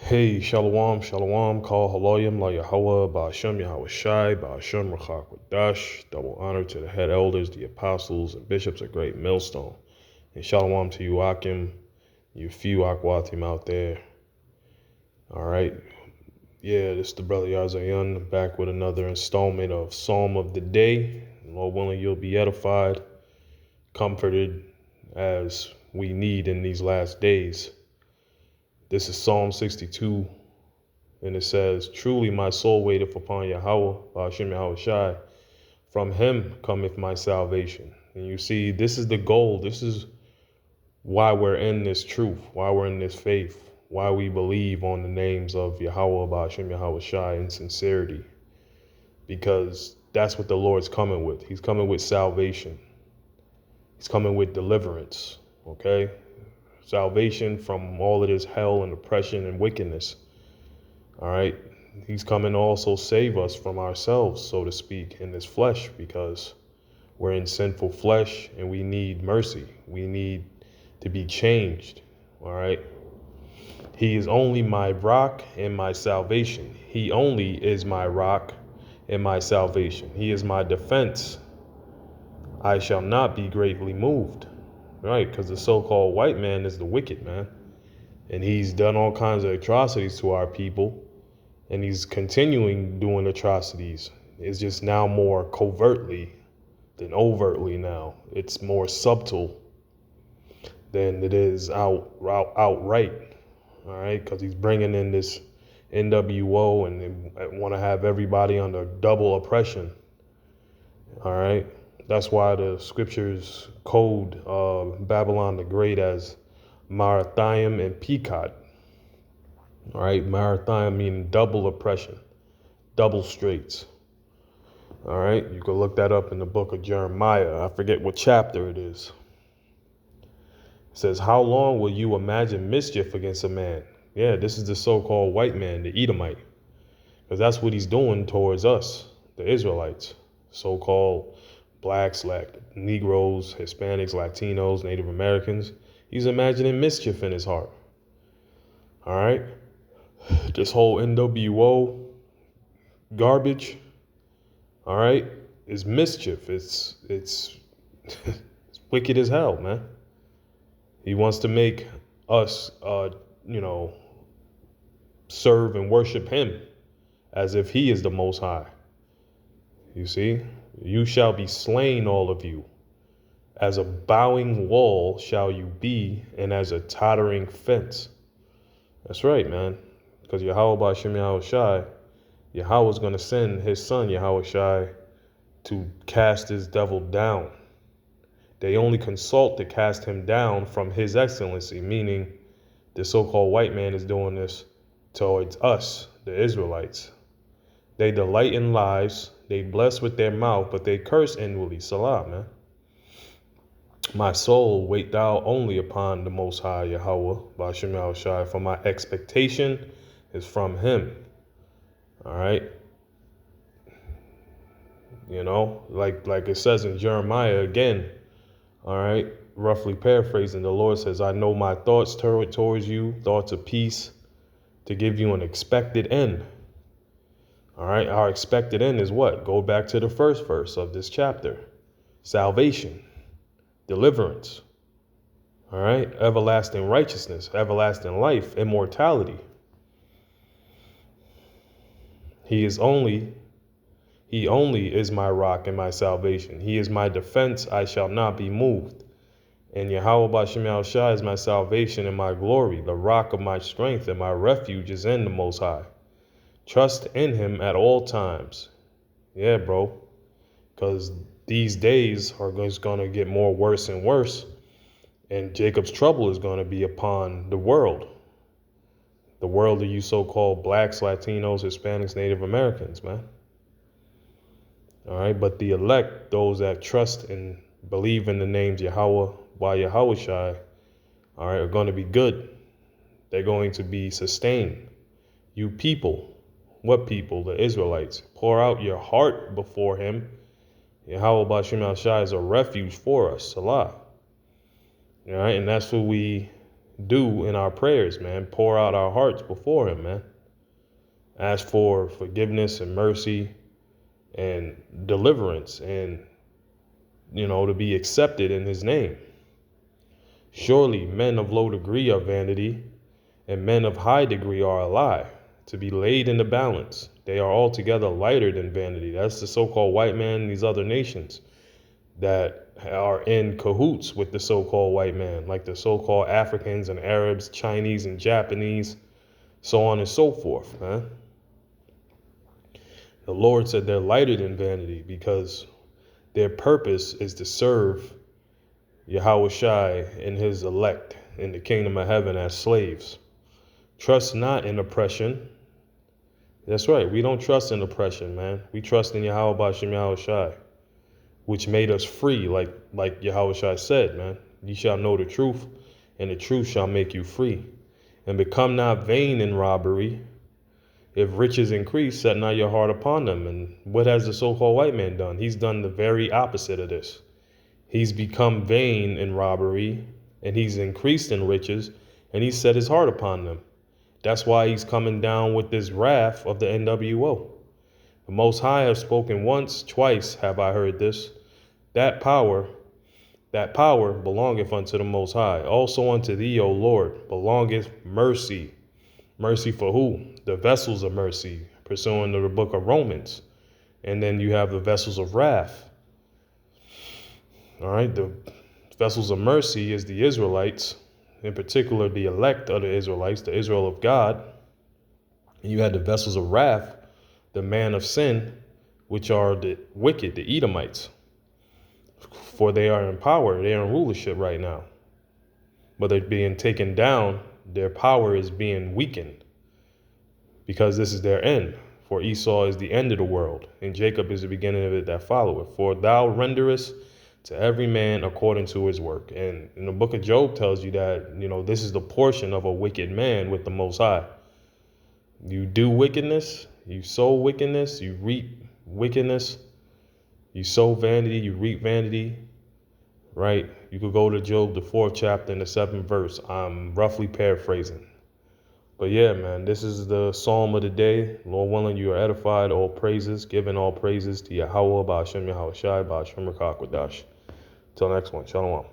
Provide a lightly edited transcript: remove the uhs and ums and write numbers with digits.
Hey, Shalom, Shalom, Kal Haloyim, La Yahweh, Ba'ashem Yahweh Shai, Ba'ashem Rachak Wadash, double honor to the head elders, the apostles, and bishops of Great Millstone. And Shalom to you, Akim, you few Akwatim out there. All right. Yeah, this is the brother Yazayan back with another installment of Psalm of the Day. Lord willing, you'll be edified, comforted as we need in these last days. This is Psalm 62. And it says, truly my soul waiteth upon Yahweh, Ba'ashem Yahweh Shai. From him cometh my salvation. And you see, this is the goal. This is why we're in this truth, why we're in this faith, why we believe on the names of Yahweh, Ba'ashem Yahweh Shai in sincerity. Because that's what the Lord's coming with. He's coming with salvation. He's coming with deliverance, okay? Salvation from all of this hell and oppression and wickedness. All right. He's coming to also save us from ourselves, so to speak, in this flesh, because we're in sinful flesh and we need mercy. We need to be changed. All right. He is only my rock and my salvation. He only is my rock and my salvation. He is my defense. I shall not be greatly moved. Right. Because the so-called white man is the wicked man. And he's done all kinds of atrocities to our people. And he's continuing doing atrocities. It's just now more covertly than overtly now. It's more subtle than it is outright. All right, because he's bringing in this NWO and they want to have everybody under double oppression. All right, that's why the scriptures code Babylon the Great as Marathaim and Pekod. All right, Marathaim meaning double oppression, double straits. All right, you can look that up in the book of Jeremiah. I forget what chapter it is. It says, how long will you imagine mischief against a man? Yeah, this is the so-called white man, the Edomite, because that's what he's doing towards us, the Israelites, so-called blacks, Negroes, Hispanics, Latinos, Native Americans. He's imagining mischief in his heart. All right. This whole NWO garbage, all right, is mischief. It's it's wicked as hell, man. He wants to make us, serve and worship him as if he is the Most High. You see, you shall be slain, all of you. As a bowing wall shall you be, and as a tottering fence. That's right, man. Because Yahweh Ba'ashem Yahweh Shai, Yahweh's going to send his son, Yahweh Shai, to cast his devil down. They only consult to cast him down from his excellency, meaning the so-called white man is doing this towards us, the Israelites. They delight in lies, they bless with their mouth, but they curse inwardly. Salah, man. My soul, wait thou only upon the Most High, Yahweh, Ba'ashem Yahweh Shai, for my expectation is from him. All right. You know, like it says in Jeremiah again, all right, roughly paraphrasing, the Lord says, I know my thoughts towards you, thoughts of peace, to give you an expected end. All right, our expected end is what? Go back to the first verse of this chapter. Salvation, deliverance, all right, everlasting righteousness, everlasting life, immortality. He only is my rock and my salvation. He is my defense, I shall not be moved. And Yahweh Ba'ashem Yahweh Shai is my salvation and my glory, the rock of my strength, and my refuge is in the Most High. Trust in him at all times. Yeah, bro. Because these days are just going to get more worse and worse. And Jacob's trouble is going to be upon the world. The world of you so-called blacks, Latinos, Hispanics, Native Americans, man. All right. But the elect, those that trust and believe in the names Yahweh by Yahweh Shai, all right, are going to be good. They're going to be sustained. You people, what people? The Israelites. Pour out your heart before him. Yahweh Ba'ashem Shai is a refuge for us. Salah. All right, and that's what we do in our prayers, man. Pour out our hearts before him, man. Ask for forgiveness and mercy and deliverance and, to be accepted in his name. Surely men of low degree are vanity, and men of high degree are a lie, to be laid in the balance. They are altogether lighter than vanity. That's the so-called white man in these other nations that are in cahoots with the so-called white man, like the so-called Africans and Arabs, Chinese and Japanese, so on and so forth, man. The Lord said they're lighter than vanity because their purpose is to serve Yahweh Shai and his elect in the kingdom of heaven as slaves. Trust not in oppression. That's right. We don't trust in oppression, man. We trust in Yahweh Ba'ashem Yahweh Shai, which made us free, like Yahweh Shai said, man. You shall know the truth, and the truth shall make you free. And become not vain in robbery. If riches increase, set not your heart upon them. And what has the so-called white man done? He's done the very opposite of this. He's become vain in robbery, and he's increased in riches, and he's set his heart upon them. That's why he's coming down with this wrath of the NWO. The Most High have spoken once, twice have I heard this. That power belongeth unto the Most High. Also unto thee, O Lord, belongeth mercy. Mercy for who? The vessels of mercy, pursuant to the book of Romans. And then you have the vessels of wrath. All right, the vessels of mercy is the Israelites, in particular the elect of the Israelites, the Israel of God. And you had the vessels of wrath, the man of sin, which are the wicked, the Edomites. For they are in power, they are in rulership right now. But they're being taken down, their power is being weakened because this is their end. For Esau is the end of the world, and Jacob is the beginning of it that followeth. For thou renderest to every man according to his work. And in the book of Job tells you that, this is the portion of a wicked man with the Most High. You do wickedness, you sow wickedness, you reap wickedness. You sow vanity, you reap vanity, right? You could go to Job, the 4th chapter and the 7th verse. I'm roughly paraphrasing. But yeah, man, this is the psalm of the day. Lord willing, you are edified. All praises, giving all praises to Yahweh, Ba'ashem Yahweh Shai, Ba'ashem Rakak Wadash. Till next one, Shalom.